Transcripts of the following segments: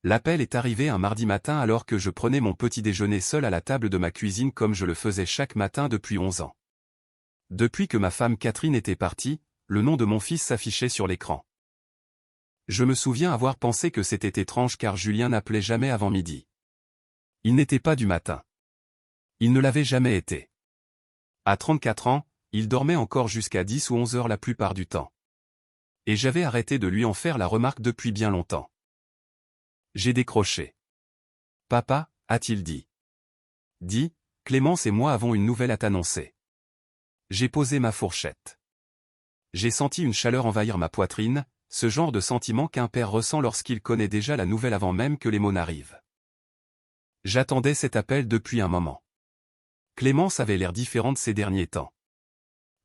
L'appel est arrivé un mardi matin alors que je prenais mon petit déjeuner seul à la table de ma cuisine comme je le faisais chaque matin depuis 11 ans. Depuis que ma femme Catherine était partie, le nom de mon fils s'affichait sur l'écran. Je me souviens avoir pensé que c'était étrange car Julien n'appelait jamais avant midi. Il n'était pas du matin. Il ne l'avait jamais été. À 34 ans, il dormait encore jusqu'à 10 ou 11 heures la plupart du temps. Et j'avais arrêté de lui en faire la remarque depuis bien longtemps. J'ai décroché. « Papa » a-t-il dit. « Dis, Clémence et moi avons une nouvelle à t'annoncer. » J'ai posé ma fourchette. J'ai senti une chaleur envahir ma poitrine, ce genre de sentiment qu'un père ressent lorsqu'il connaît déjà la nouvelle avant même que les mots n'arrivent. J'attendais cet appel depuis un moment. Clémence avait l'air différente ces derniers temps.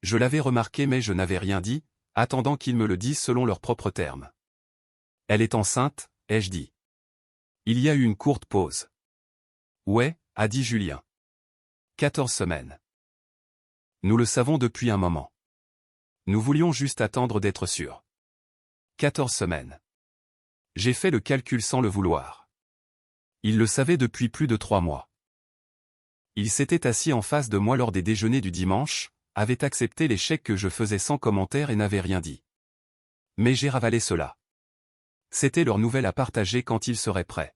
Je l'avais remarqué mais je n'avais rien dit, attendant qu'ils me le disent selon leurs propres termes. « Elle est enceinte » ai-je dit. Il y a eu une courte pause. « Ouais » a dit Julien. 14 semaines. Nous le savons depuis un moment. Nous voulions juste attendre d'être sûrs. 14 semaines. J'ai fait le calcul sans le vouloir. Il le savait depuis plus de 3 mois. Il s'était assis en face de moi lors des déjeuners du dimanche, avait accepté les chèques que je faisais sans commentaire et n'avait rien dit. Mais j'ai ravalé cela. C'était leur nouvelle à partager quand ils seraient prêts.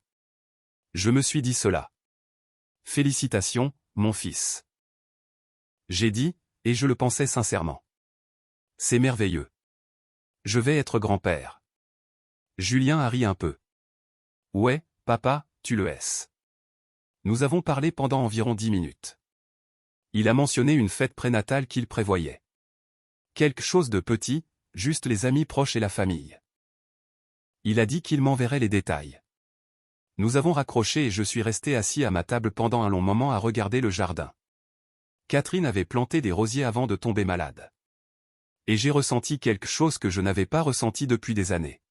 Je me suis dit cela. Félicitations, mon fils. J'ai dit, et je le pensais sincèrement. C'est merveilleux. Je vais être grand-père. Julien a ri un peu. Ouais, papa, tu le es. Nous avons parlé pendant environ 10 minutes. Il a mentionné une fête prénatale qu'il prévoyait. Quelque chose de petit, juste les amis proches et la famille. Il a dit qu'il m'enverrait les détails. Nous avons raccroché et je suis resté assis à ma table pendant un long moment à regarder le jardin. Catherine avait planté des rosiers avant de tomber malade. Et j'ai ressenti quelque chose que je n'avais pas ressenti depuis des années.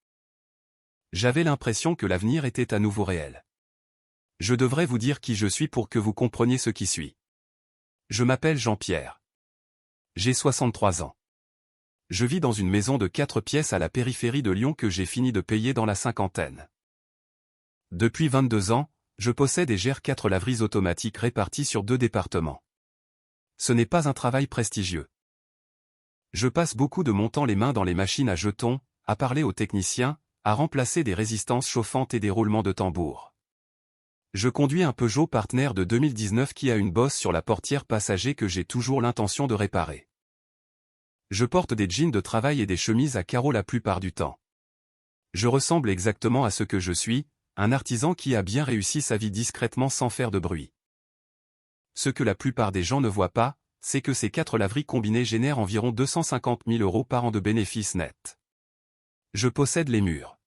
J'avais l'impression que l'avenir était à nouveau réel. Je devrais vous dire qui je suis pour que vous compreniez ce qui suit. Je m'appelle Jean-Pierre. J'ai 63 ans. Je vis dans une maison de 4 pièces à la périphérie de Lyon que j'ai fini de payer dans la cinquantaine. Depuis 22 ans, je possède et gère 4 laveries automatiques réparties sur 2 départements. Ce n'est pas un travail prestigieux. Je passe beaucoup de mon temps les mains dans les machines à jetons, à parler aux techniciens, à remplacer des résistances chauffantes et des roulements de tambour. Je conduis un Peugeot Partner de 2019 qui a une bosse sur la portière passager que j'ai toujours l'intention de réparer. Je porte des jeans de travail et des chemises à carreaux la plupart du temps. Je ressemble exactement à ce que je suis, un artisan qui a bien réussi sa vie discrètement sans faire de bruit. Ce que la plupart des gens ne voient pas, c'est que ces 4 laveries combinées génèrent environ 250 000 € par an de bénéfices nets. Je possède les murs.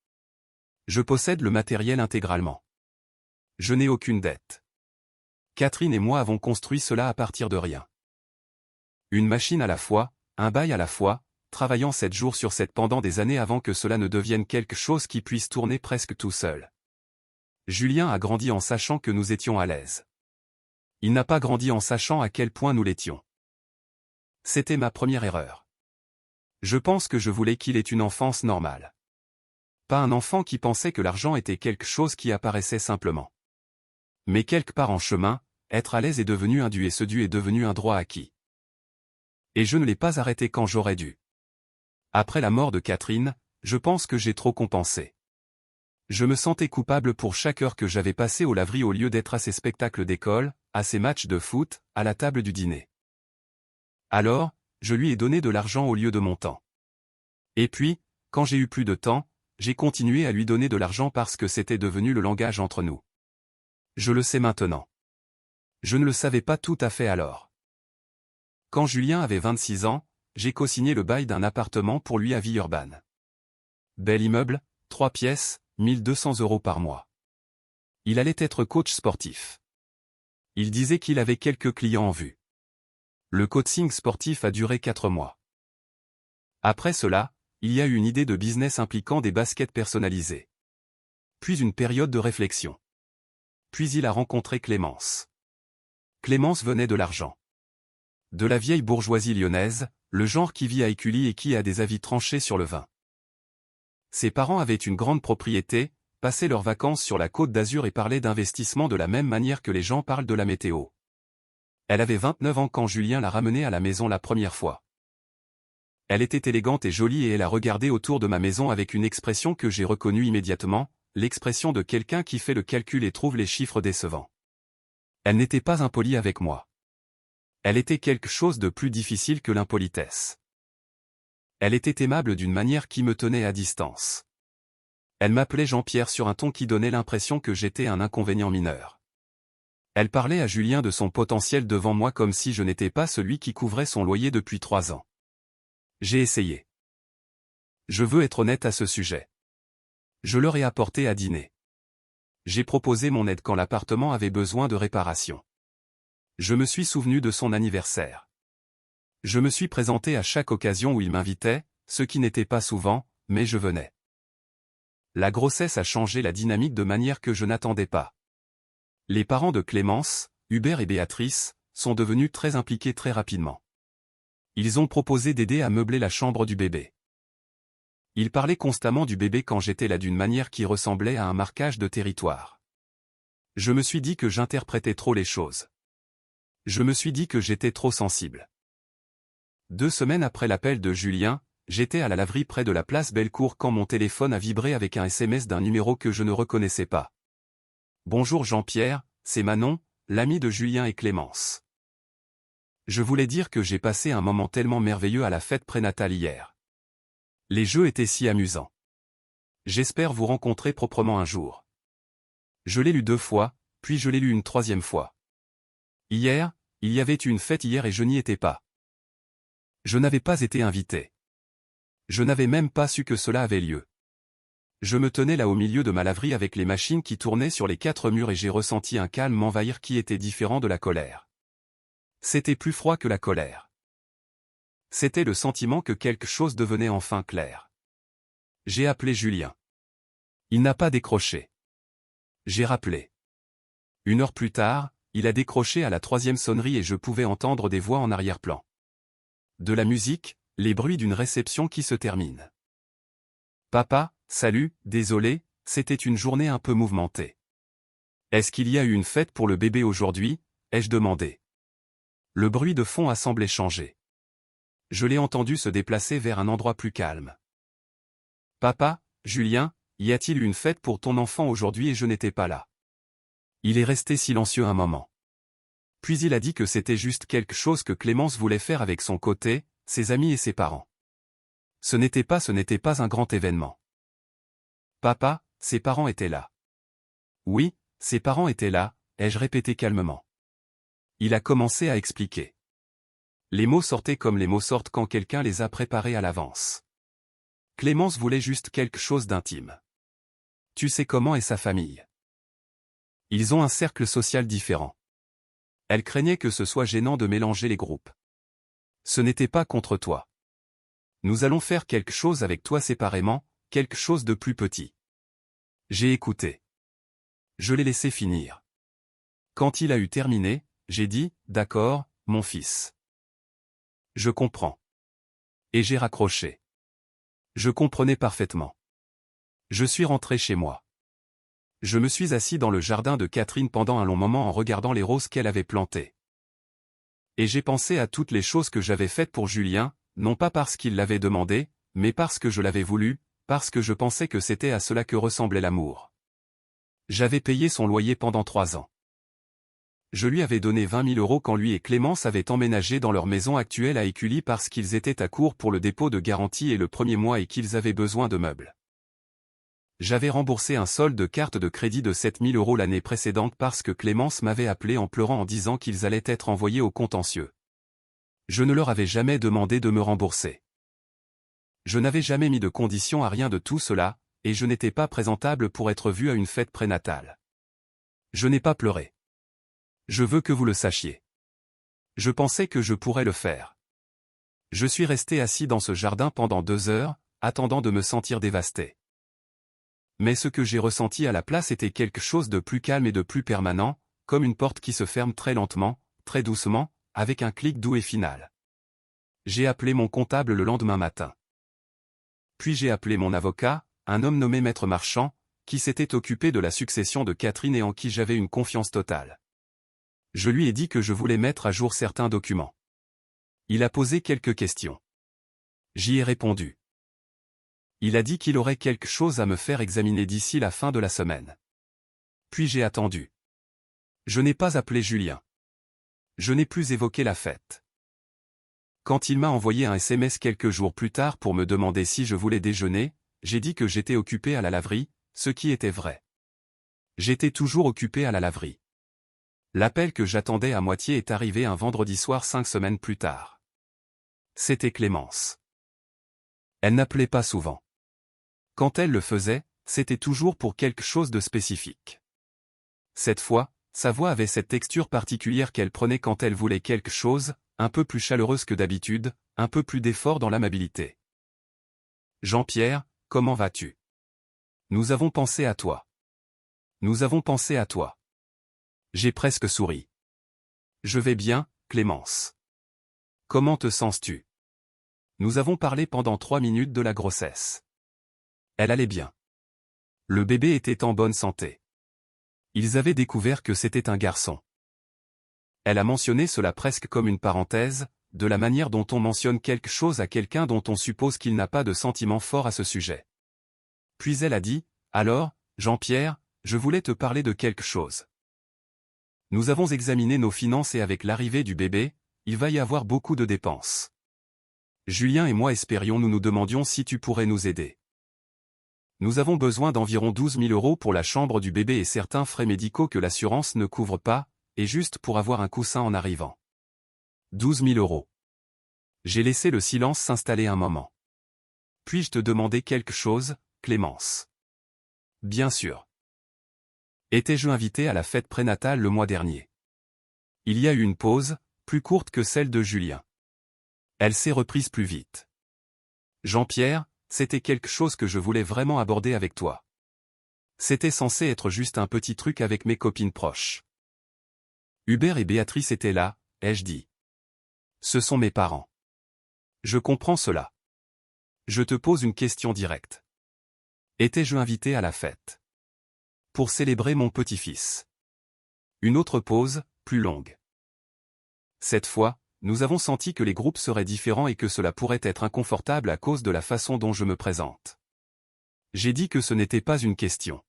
Je possède le matériel intégralement. Je n'ai aucune dette. Catherine et moi avons construit cela à partir de rien. Une machine à la fois, un bail à la fois, travaillant 7 jours sur 7 pendant des années avant que cela ne devienne quelque chose qui puisse tourner presque tout seul. Julien a grandi en sachant que nous étions à l'aise. Il n'a pas grandi en sachant à quel point nous l'étions. C'était ma première erreur. Je pense que je voulais qu'il ait une enfance normale. Pas un enfant qui pensait que l'argent était quelque chose qui apparaissait simplement. Mais quelque part en chemin, être à l'aise est devenu un dû et ce dû est devenu un droit acquis. Et je ne l'ai pas arrêté quand j'aurais dû. Après la mort de Catherine, je pense que j'ai trop compensé. Je me sentais coupable pour chaque heure que j'avais passée aux laveries au lieu d'être à ses spectacles d'école, à ses matchs de foot, à la table du dîner. Alors, je lui ai donné de l'argent au lieu de mon temps. Et puis, quand j'ai eu plus de temps, j'ai continué à lui donner de l'argent parce que c'était devenu le langage entre nous. Je le sais maintenant. Je ne le savais pas tout à fait alors. Quand Julien avait 26 ans, j'ai co-signé le bail d'un appartement pour lui à Villeurbanne. Bel immeuble, 3 pièces, 1 200 € par mois. Il allait être coach sportif. Il disait qu'il avait quelques clients en vue. Le coaching sportif a duré 4 mois. Après cela, il y a eu une idée de business impliquant des baskets personnalisées. Puis une période de réflexion. Puis il a rencontré Clémence. Clémence venait de l'argent. De la vieille bourgeoisie lyonnaise, le genre qui vit à Écully et qui a des avis tranchés sur le vin. Ses parents avaient une grande propriété, passaient leurs vacances sur la Côte d'Azur et parlaient d'investissement de la même manière que les gens parlent de la météo. Elle avait 29 ans quand Julien l'a ramenée à la maison la première fois. Elle était élégante et jolie et elle a regardé autour de ma maison avec une expression que j'ai reconnue immédiatement, l'expression de quelqu'un qui fait le calcul et trouve les chiffres décevants. Elle n'était pas impolie avec moi. Elle était quelque chose de plus difficile que l'impolitesse. Elle était aimable d'une manière qui me tenait à distance. Elle m'appelait Jean-Pierre sur un ton qui donnait l'impression que j'étais un inconvénient mineur. Elle parlait à Julien de son potentiel devant moi comme si je n'étais pas celui qui couvrait son loyer depuis 3 ans. J'ai essayé. Je veux être honnête à ce sujet. Je leur ai apporté à dîner. J'ai proposé mon aide quand l'appartement avait besoin de réparation. Je me suis souvenu de son anniversaire. Je me suis présenté à chaque occasion où il m'invitait, ce qui n'était pas souvent, mais je venais. La grossesse a changé la dynamique de manière que je n'attendais pas. Les parents de Clémence, Hubert et Béatrice, sont devenus très impliqués très rapidement. Ils ont proposé d'aider à meubler la chambre du bébé. Ils parlaient constamment du bébé quand j'étais là d'une manière qui ressemblait à un marquage de territoire. Je me suis dit que j'interprétais trop les choses. Je me suis dit que j'étais trop sensible. 2 semaines après l'appel de Julien, j'étais à la laverie près de la place Bellecour quand mon téléphone a vibré avec un SMS d'un numéro que je ne reconnaissais pas. « Bonjour Jean-Pierre, c'est Manon, l'amie de Julien et Clémence. Je voulais dire que j'ai passé un moment tellement merveilleux à la fête prénatale hier. Les jeux étaient si amusants. J'espère vous rencontrer proprement un jour. Je l'ai lu 2 fois, puis je l'ai lu une 3e fois. Hier, il y avait eu une fête hier et je n'y étais pas. Je n'avais pas été invité. Je n'avais même pas su que cela avait lieu. Je me tenais là au milieu de ma laverie avec les machines qui tournaient sur les 4 murs et j'ai ressenti un calme m'envahir qui était différent de la colère. C'était plus froid que la colère. C'était le sentiment que quelque chose devenait enfin clair. J'ai appelé Julien. Il n'a pas décroché. J'ai rappelé. 1 heure plus tard, il a décroché à la 3e sonnerie et je pouvais entendre des voix en arrière-plan. De la musique, les bruits d'une réception qui se termine. Papa, salut, désolé, c'était une journée un peu mouvementée. Est-ce qu'il y a eu une fête pour le bébé aujourd'hui? Ai-je demandé. Le bruit de fond a semblé changer. Je l'ai entendu se déplacer vers un endroit plus calme. Papa, Julien, y a-t-il une fête pour ton enfant aujourd'hui et je n'étais pas là? Il est resté silencieux un moment. Puis il a dit que c'était juste quelque chose que Clémence voulait faire avec son côté, ses amis et ses parents. Ce n'était pas un grand événement. Papa, ses parents étaient là. Oui, ses parents étaient là, ai-je répété calmement. Il a commencé à expliquer. Les mots sortaient comme les mots sortent quand quelqu'un les a préparés à l'avance. Clémence voulait juste quelque chose d'intime. Tu sais comment est sa famille. Ils ont un cercle social différent. Elle craignait que ce soit gênant de mélanger les groupes. Ce n'était pas contre toi. Nous allons faire quelque chose avec toi séparément, quelque chose de plus petit. J'ai écouté. Je l'ai laissé finir. Quand il a eu terminé, j'ai dit, d'accord, mon fils. Je comprends. Et j'ai raccroché. Je comprenais parfaitement. Je suis rentré chez moi. Je me suis assis dans le jardin de Catherine pendant un long moment en regardant les roses qu'elle avait plantées. Et j'ai pensé à toutes les choses que j'avais faites pour Julien, non pas parce qu'il l'avait demandé, mais parce que je l'avais voulu, parce que je pensais que c'était à cela que ressemblait l'amour. J'avais payé son loyer pendant 3 ans. Je lui avais donné 20 000 € quand lui et Clémence avaient emménagé dans leur maison actuelle à Écully parce qu'ils étaient à court pour le dépôt de garantie et le premier mois et qu'ils avaient besoin de meubles. J'avais remboursé un solde de carte de crédit de 7 000 € l'année précédente parce que Clémence m'avait appelé en pleurant en disant qu'ils allaient être envoyés au contentieux. Je ne leur avais jamais demandé de me rembourser. Je n'avais jamais mis de condition à rien de tout cela, et je n'étais pas présentable pour être vu à une fête prénatale. Je n'ai pas pleuré. Je veux que vous le sachiez. Je pensais que je pourrais le faire. Je suis resté assis dans ce jardin pendant 2 heures, attendant de me sentir dévasté. Mais ce que j'ai ressenti à la place était quelque chose de plus calme et de plus permanent, comme une porte qui se ferme très lentement, très doucement, avec un clic doux et final. J'ai appelé mon comptable le lendemain matin. Puis j'ai appelé mon avocat, un homme nommé Maître Marchand, qui s'était occupé de la succession de Catherine et en qui j'avais une confiance totale. Je lui ai dit que je voulais mettre à jour certains documents. Il a posé quelques questions. J'y ai répondu. Il a dit qu'il aurait quelque chose à me faire examiner d'ici la fin de la semaine. Puis j'ai attendu. Je n'ai pas appelé Julien. Je n'ai plus évoqué la fête. Quand il m'a envoyé un SMS quelques jours plus tard pour me demander si je voulais déjeuner, j'ai dit que j'étais occupé à la laverie, ce qui était vrai. J'étais toujours occupé à la laverie. L'appel que j'attendais à moitié est arrivé un vendredi soir 5 semaines plus tard. C'était Clémence. Elle n'appelait pas souvent. Quand elle le faisait, c'était toujours pour quelque chose de spécifique. Cette fois, sa voix avait cette texture particulière qu'elle prenait quand elle voulait quelque chose, un peu plus chaleureuse que d'habitude, un peu plus d'effort dans l'amabilité. Jean-Pierre, comment vas-tu? Nous avons pensé à toi. Nous avons pensé à toi. J'ai presque souri. Je vais bien, Clémence. Comment te sens-tu? Nous avons parlé pendant 3 minutes de la grossesse. Elle allait bien. Le bébé était en bonne santé. Ils avaient découvert que c'était un garçon. Elle a mentionné cela presque comme une parenthèse, de la manière dont on mentionne quelque chose à quelqu'un dont on suppose qu'il n'a pas de sentiment fort à ce sujet. Puis elle a dit, « Alors, Jean-Pierre, je voulais te parler de quelque chose. Nous avons examiné nos finances et avec l'arrivée du bébé, il va y avoir beaucoup de dépenses. Julien et moi espérions nous demandions si tu pourrais nous aider. Nous avons besoin d'environ 12 000 € pour la chambre du bébé et certains frais médicaux que l'assurance ne couvre pas, et juste pour avoir un coussin en arrivant. 12 000 €. J'ai laissé le silence s'installer un moment. Puis-je te demander quelque chose, Clémence? Bien sûr. Étais-je invité à la fête prénatale le mois dernier? Il y a eu une pause, plus courte que celle de Julien. Elle s'est reprise plus vite. Jean-Pierre, c'était quelque chose que je voulais vraiment aborder avec toi. C'était censé être juste un petit truc avec mes copines proches. Hubert et Béatrice étaient là, ai-je dit. Ce sont mes parents. Je comprends cela. Je te pose une question directe. Étais-je invité à la fête? Pour célébrer mon petit-fils. Une autre pause, plus longue. Cette fois, nous avons senti que les groupes seraient différents et que cela pourrait être inconfortable à cause de la façon dont je me présente. J'ai dit que ce n'était pas une question.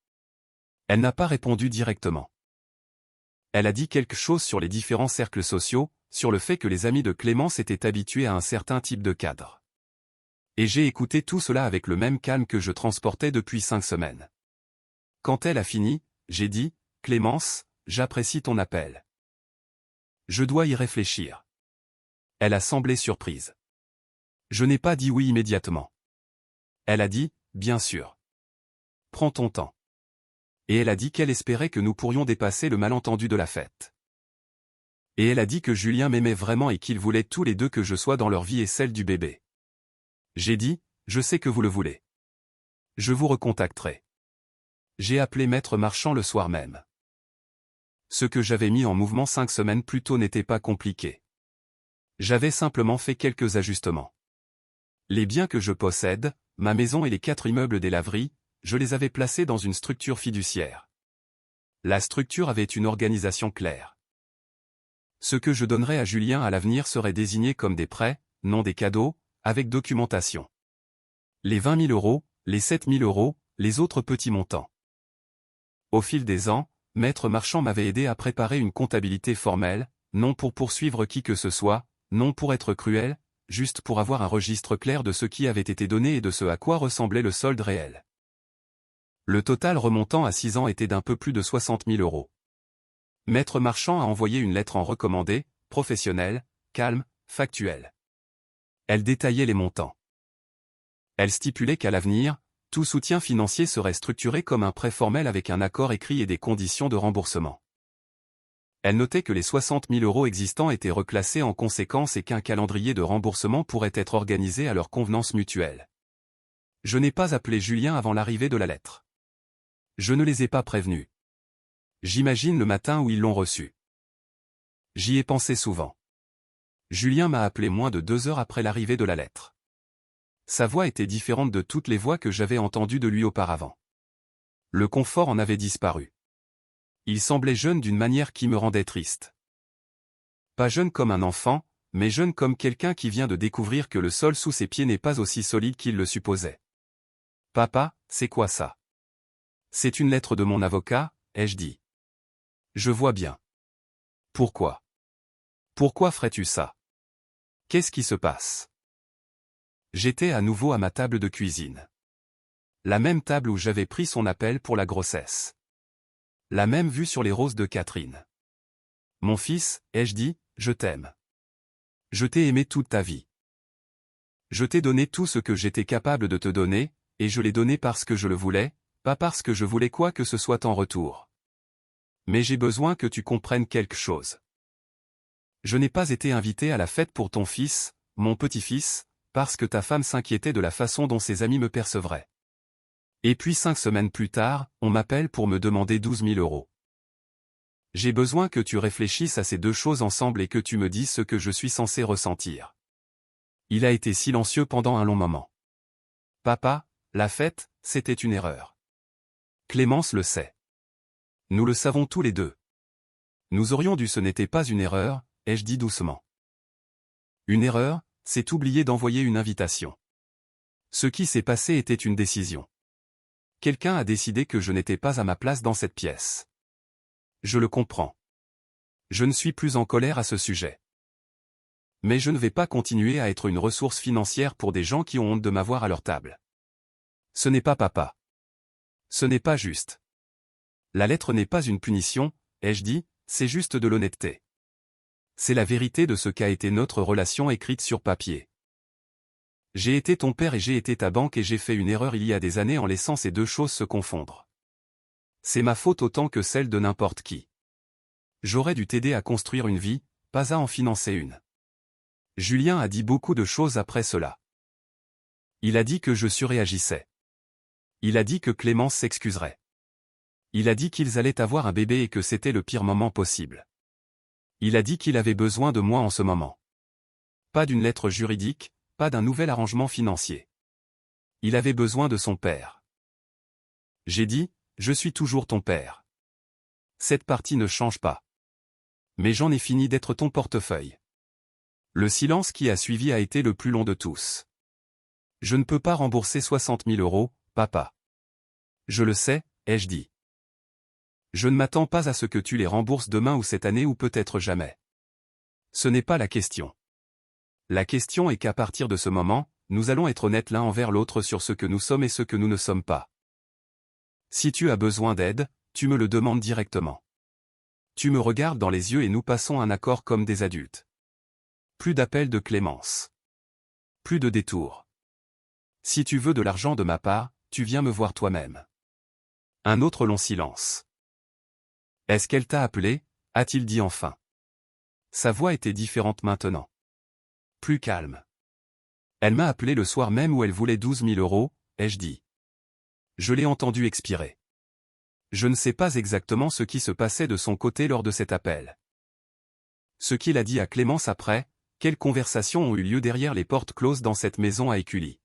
Elle n'a pas répondu directement. Elle a dit quelque chose sur les différents cercles sociaux, sur le fait que les amis de Clémence étaient habitués à un certain type de cadre. Et j'ai écouté tout cela avec le même calme que je transportais depuis 5 semaines. Quand elle a fini, j'ai dit, « Clémence, j'apprécie ton appel. Je dois y réfléchir. » Elle a semblé surprise. Je n'ai pas dit oui immédiatement. Elle a dit, « Bien sûr. Prends ton temps. » Et elle a dit qu'elle espérait que nous pourrions dépasser le malentendu de la fête. Et elle a dit que Julien m'aimait vraiment et qu'ils voulaient tous les deux que je sois dans leur vie et celle du bébé. J'ai dit, « Je sais que vous le voulez. Je vous recontacterai. » J'ai appelé Maître Marchand le soir même. Ce que j'avais mis en mouvement 5 semaines plus tôt n'était pas compliqué. J'avais simplement fait quelques ajustements. Les biens que je possède, ma maison et les 4 immeubles des laveries, je les avais placés dans une structure fiduciaire. La structure avait une organisation claire. Ce que je donnerais à Julien à l'avenir serait désigné comme des prêts, non des cadeaux, avec documentation. Les 20 000 €, les 7 000 €, les autres petits montants. Au fil des ans, Maître Marchand m'avait aidé à préparer une comptabilité formelle, non pour poursuivre qui que ce soit, non pour être cruel, juste pour avoir un registre clair de ce qui avait été donné et de ce à quoi ressemblait le solde réel. Le total remontant à 6 ans était d'un peu plus de 60 000 €. Maître Marchand a envoyé une lettre en recommandé, professionnelle, calme, factuelle. Elle détaillait les montants. Elle stipulait qu'à l'avenir, tout soutien financier serait structuré comme un prêt formel avec un accord écrit et des conditions de remboursement. Elle notait que les 60 000 € existants étaient reclassés en conséquence et qu'un calendrier de remboursement pourrait être organisé à leur convenance mutuelle. Je n'ai pas appelé Julien avant l'arrivée de la lettre. Je ne les ai pas prévenus. J'imagine le matin où ils l'ont reçu. J'y ai pensé souvent. Julien m'a appelé moins de 2 heures après l'arrivée de la lettre. Sa voix était différente de toutes les voix que j'avais entendues de lui auparavant. Le confort en avait disparu. Il semblait jeune d'une manière qui me rendait triste. Pas jeune comme un enfant, mais jeune comme quelqu'un qui vient de découvrir que le sol sous ses pieds n'est pas aussi solide qu'il le supposait. « Papa, c'est quoi ça ? » « C'est une lettre de mon avocat, » ai-je dit. « Je vois bien. »« Pourquoi ? Pourquoi ferais-tu ça ? Qu'est-ce qui se passe ?» J'étais à nouveau à ma table de cuisine. La même table où j'avais pris son appel pour la grossesse. La même vue sur les roses de Catherine. « Mon fils, » ai-je dit, « je t'aime. Je t'ai aimé toute ta vie. Je t'ai donné tout ce que j'étais capable de te donner, et je l'ai donné parce que je le voulais, pas parce que je voulais quoi que ce soit en retour. Mais j'ai besoin que tu comprennes quelque chose. Je n'ai pas été invité à la fête pour ton fils, mon petit-fils, parce que ta femme s'inquiétait de la façon dont ses amis me percevraient. Et puis 5 semaines plus tard, on m'appelle pour me demander 12 000 €. J'ai besoin que tu réfléchisses à ces deux choses ensemble et que tu me dises ce que je suis censé ressentir. Il a été silencieux pendant un long moment. Papa, la fête, c'était une erreur. Clémence le sait. Nous le savons tous les deux. Nous aurions dû, ce n'était pas une erreur, ai-je dit doucement. Une erreur, c'est oublier d'envoyer une invitation. Ce qui s'est passé était une décision. Quelqu'un a décidé que je n'étais pas à ma place dans cette pièce. Je le comprends. Je ne suis plus en colère à ce sujet. Mais je ne vais pas continuer à être une ressource financière pour des gens qui ont honte de m'avoir à leur table. Ce n'est pas papa. Ce n'est pas juste. La lettre n'est pas une punition, ai-je dit, c'est juste de l'honnêteté. C'est la vérité de ce qu'a été notre relation écrite sur papier. J'ai été ton père et j'ai été ta banque et j'ai fait une erreur il y a des années en laissant ces deux choses se confondre. C'est ma faute autant que celle de n'importe qui. J'aurais dû t'aider à construire une vie, pas à en financer une. Julien a dit beaucoup de choses après cela. Il a dit que je surréagissais. Il a dit que Clémence s'excuserait. Il a dit qu'ils allaient avoir un bébé et que c'était le pire moment possible. Il a dit qu'il avait besoin de moi en ce moment. Pas d'une lettre juridique, pas d'un nouvel arrangement financier. Il avait besoin de son père. J'ai dit, je suis toujours ton père. Cette partie ne change pas. Mais j'en ai fini d'être ton portefeuille. Le silence qui a suivi a été le plus long de tous. Je ne peux pas rembourser 60 000 €, papa. Je le sais, ai-je dit. Je ne m'attends pas à ce que tu les rembourses demain ou cette année ou peut-être jamais. Ce n'est pas la question. La question est qu'à partir de ce moment, nous allons être honnêtes l'un envers l'autre sur ce que nous sommes et ce que nous ne sommes pas. Si tu as besoin d'aide, tu me le demandes directement. Tu me regardes dans les yeux et nous passons un accord comme des adultes. Plus d'appels de Clémence. Plus de détours. Si tu veux de l'argent de ma part, tu viens me voir toi-même. Un autre long silence. Est-ce qu'elle t'a appelé ? A-t-il dit enfin. Sa voix était différente maintenant. Plus calme. Elle m'a appelé le soir même où elle voulait 12 000 €, ai-je dit. Je l'ai entendu expirer. Je ne sais pas exactement ce qui se passait de son côté lors de cet appel. Ce qu'il a dit à Clémence après, quelles conversations ont eu lieu derrière les portes closes dans cette maison à Écully.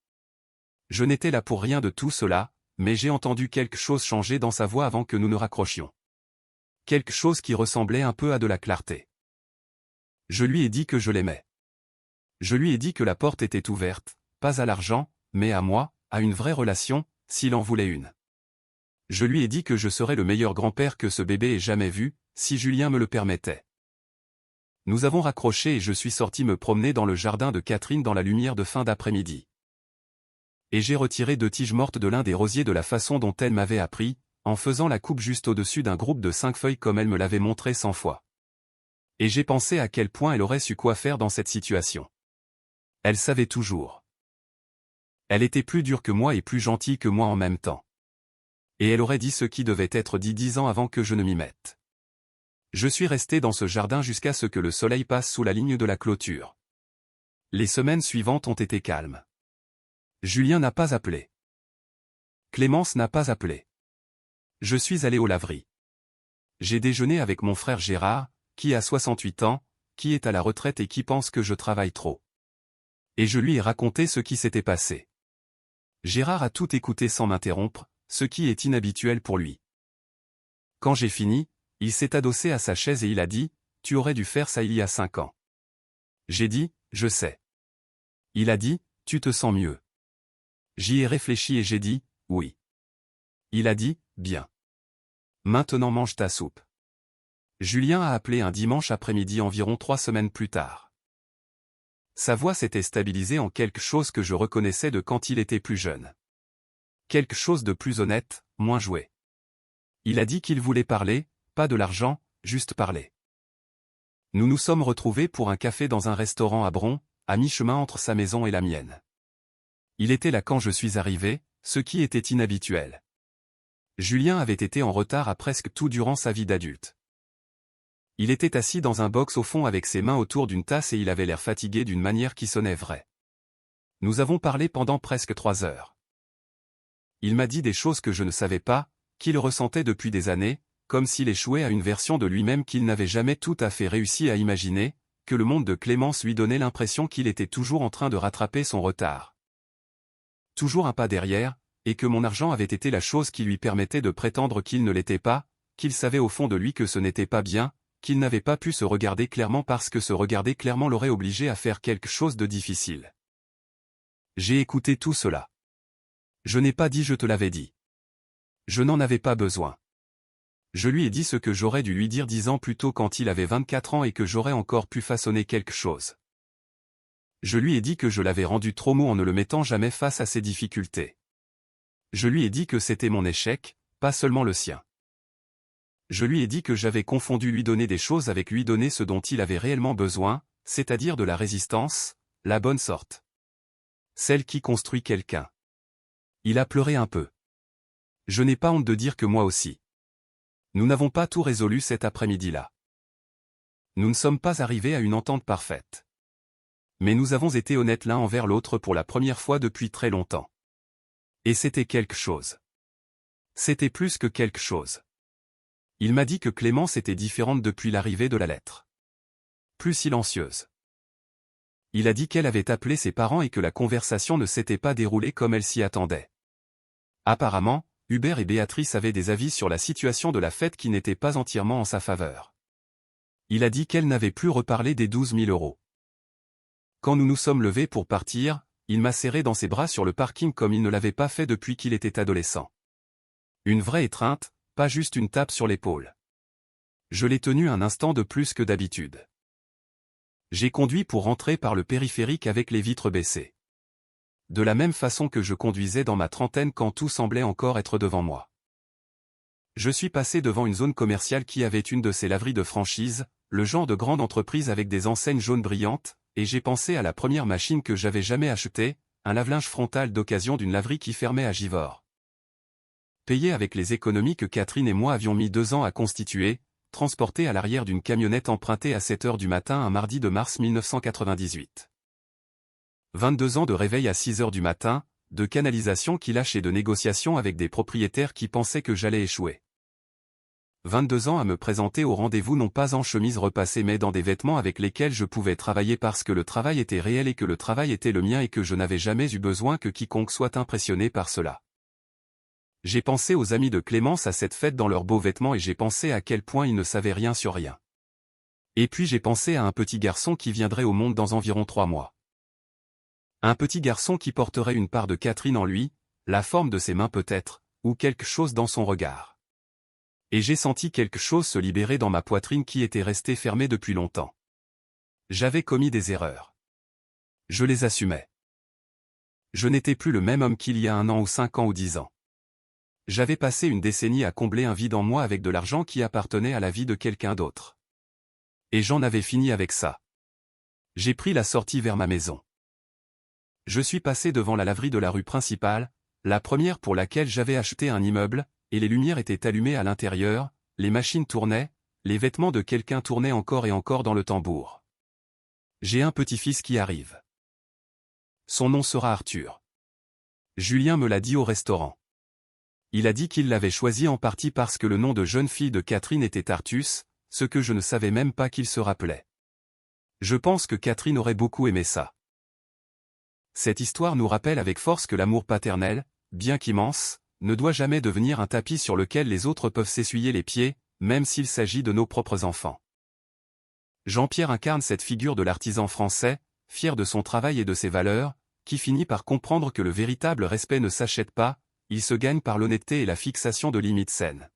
Je n'étais là pour rien de tout cela, mais j'ai entendu quelque chose changer dans sa voix avant que nous ne raccrochions. Quelque chose qui ressemblait un peu à de la clarté. Je lui ai dit que je l'aimais. Je lui ai dit que la porte était ouverte, pas à l'argent, mais à moi, à une vraie relation, s'il en voulait une. Je lui ai dit que je serais le meilleur grand-père que ce bébé ait jamais vu, si Julien me le permettait. Nous avons raccroché et je suis sorti me promener dans le jardin de Catherine dans la lumière de fin d'après-midi. Et j'ai retiré 2 tiges mortes de l'un des rosiers de la façon dont elle m'avait appris, en faisant la coupe juste au-dessus d'un groupe de 5 feuilles comme elle me l'avait montré 100 fois. Et j'ai pensé à quel point elle aurait su quoi faire dans cette situation. Elle savait toujours. Elle était plus dure que moi et plus gentille que moi en même temps. Et elle aurait dit ce qui devait être dit 10 ans avant que je ne m'y mette. Je suis resté dans ce jardin jusqu'à ce que le soleil passe sous la ligne de la clôture. Les semaines suivantes ont été calmes. Julien n'a pas appelé. Clémence n'a pas appelé. Je suis allé aux laveries. J'ai déjeuné avec mon frère Gérard, qui a 68 ans, qui est à la retraite et qui pense que je travaille trop. Et je lui ai raconté ce qui s'était passé. Gérard a tout écouté sans m'interrompre, ce qui est inhabituel pour lui. Quand j'ai fini, il s'est adossé à sa chaise et il a dit, « Tu aurais dû faire ça il y a 5 ans. » J'ai dit, « Je sais. » Il a dit, « Tu te sens mieux. » J'y ai réfléchi et j'ai dit, « Oui. » Il a dit, « Bien. Maintenant mange ta soupe. » Julien a appelé un dimanche après-midi environ 3 semaines plus tard. Sa voix s'était stabilisée en quelque chose que je reconnaissais de quand il était plus jeune. Quelque chose de plus honnête, moins joué. Il a dit qu'il voulait parler, pas de l'argent, juste parler. Nous nous sommes retrouvés pour un café dans un restaurant à Bron, à mi-chemin entre sa maison et la mienne. Il était là quand je suis arrivé, ce qui était inhabituel. Julien avait été en retard à presque tout durant sa vie d'adulte. Il était assis dans un box au fond avec ses mains autour d'une tasse et il avait l'air fatigué d'une manière qui sonnait vraie. Nous avons parlé pendant presque 3 heures. Il m'a dit des choses que je ne savais pas, qu'il ressentait depuis des années, comme s'il échouait à une version de lui-même qu'il n'avait jamais tout à fait réussi à imaginer, que le monde de Clémence lui donnait l'impression qu'il était toujours en train de rattraper son retard. Toujours un pas derrière, et que mon argent avait été la chose qui lui permettait de prétendre qu'il ne l'était pas, qu'il savait au fond de lui que ce n'était pas bien, qu'il n'avait pas pu se regarder clairement parce que se regarder clairement l'aurait obligé à faire quelque chose de difficile. J'ai écouté tout cela. Je n'ai pas dit je te l'avais dit. Je n'en avais pas besoin. Je lui ai dit ce que j'aurais dû lui dire 10 ans plus tôt quand il avait 24 ans et que j'aurais encore pu façonner quelque chose. Je lui ai dit que je l'avais rendu trop mou en ne le mettant jamais face à ses difficultés. Je lui ai dit que c'était mon échec, pas seulement le sien. Je lui ai dit que j'avais confondu lui donner des choses avec lui donner ce dont il avait réellement besoin, c'est-à-dire de la résistance, la bonne sorte. Celle qui construit quelqu'un. Il a pleuré un peu. Je n'ai pas honte de dire que moi aussi. Nous n'avons pas tout résolu cet après-midi-là. Nous ne sommes pas arrivés à une entente parfaite. Mais nous avons été honnêtes l'un envers l'autre pour la première fois depuis très longtemps. Et c'était quelque chose. C'était plus que quelque chose. Il m'a dit que Clémence était différente depuis l'arrivée de la lettre. Plus silencieuse. Il a dit qu'elle avait appelé ses parents et que la conversation ne s'était pas déroulée comme elle s'y attendait. Apparemment, Hubert et Béatrice avaient des avis sur la situation de la fête qui n'étaient pas entièrement en sa faveur. Il a dit qu'elle n'avait plus reparlé des 12 000 €. Quand nous nous sommes levés pour partir, il m'a serré dans ses bras sur le parking comme il ne l'avait pas fait depuis qu'il était adolescent. Une vraie étreinte, pas juste une tape sur l'épaule. Je l'ai tenu un instant de plus que d'habitude. J'ai conduit pour rentrer par le périphérique avec les vitres baissées. De la même façon que je conduisais dans ma trentaine quand tout semblait encore être devant moi. Je suis passé devant une zone commerciale qui avait une de ces laveries de franchise, le genre de grande entreprise avec des enseignes jaunes brillantes, et j'ai pensé à la première machine que j'avais jamais achetée, un lave-linge frontal d'occasion d'une laverie qui fermait à Givors. Payé avec les économies que Catherine et moi avions mis 2 ans à constituer, transporté à l'arrière d'une camionnette empruntée à 7 heures du matin un mardi de mars 1998. 22 ans de réveil à 6 heures du matin, de canalisation qui lâche et de négociations avec des propriétaires qui pensaient que j'allais échouer. 22 ans à me présenter au rendez-vous non pas en chemise repassée mais dans des vêtements avec lesquels je pouvais travailler parce que le travail était réel et que le travail était le mien et que je n'avais jamais eu besoin que quiconque soit impressionné par cela. J'ai pensé aux amis de Clémence à cette fête dans leurs beaux vêtements et j'ai pensé à quel point ils ne savaient rien sur rien. Et puis j'ai pensé à un petit garçon qui viendrait au monde dans environ 3 mois. Un petit garçon qui porterait une part de Catherine en lui, la forme de ses mains peut-être, ou quelque chose dans son regard. Et j'ai senti quelque chose se libérer dans ma poitrine qui était restée fermée depuis longtemps. J'avais commis des erreurs. Je les assumais. Je n'étais plus le même homme qu'il y a 1 an ou 5 ans ou 10 ans. J'avais passé une décennie à combler un vide en moi avec de l'argent qui appartenait à la vie de quelqu'un d'autre. Et j'en avais fini avec ça. J'ai pris la sortie vers ma maison. Je suis passé devant la laverie de la rue principale, la première pour laquelle j'avais acheté un immeuble, et les lumières étaient allumées à l'intérieur, les machines tournaient, les vêtements de quelqu'un tournaient encore et encore dans le tambour. J'ai un petit-fils qui arrive. Son nom sera Arthur. Julien me l'a dit au restaurant. Il a dit qu'il l'avait choisi en partie parce que le nom de jeune fille de Catherine était Artus, ce que je ne savais même pas qu'il se rappelait. Je pense que Catherine aurait beaucoup aimé ça. Cette histoire nous rappelle avec force que l'amour paternel, bien qu'immense, ne doit jamais devenir un tapis sur lequel les autres peuvent s'essuyer les pieds, même s'il s'agit de nos propres enfants. Jean-Pierre incarne cette figure de l'artisan français, fier de son travail et de ses valeurs, qui finit par comprendre que le véritable respect ne s'achète pas, il se gagne par l'honnêteté et la fixation de limites saines.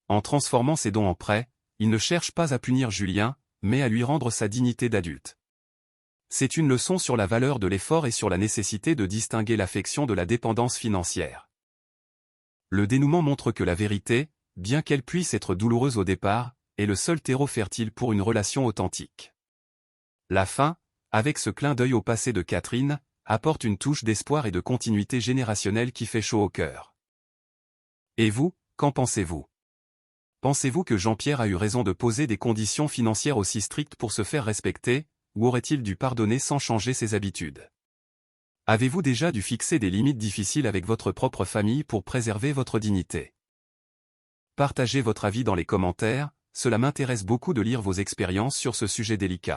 En transformant ses dons en prêts, il ne cherche pas à punir Julien, mais à lui rendre sa dignité d'adulte. C'est une leçon sur la valeur de l'effort et sur la nécessité de distinguer l'affection de la dépendance financière. Le dénouement montre que la vérité, bien qu'elle puisse être douloureuse au départ, est le seul terreau fertile pour une relation authentique. La fin, avec ce clin d'œil au passé de Catherine, apporte une touche d'espoir et de continuité générationnelle qui fait chaud au cœur. Et vous, qu'en pensez-vous? Pensez-vous que Jean-Pierre a eu raison de poser des conditions financières aussi strictes pour se faire respecter, ou aurait-il dû pardonner sans changer ses habitudes? Avez-vous déjà dû fixer des limites difficiles avec votre propre famille pour préserver votre dignité? Partagez votre avis dans les commentaires, cela m'intéresse beaucoup de lire vos expériences sur ce sujet délicat.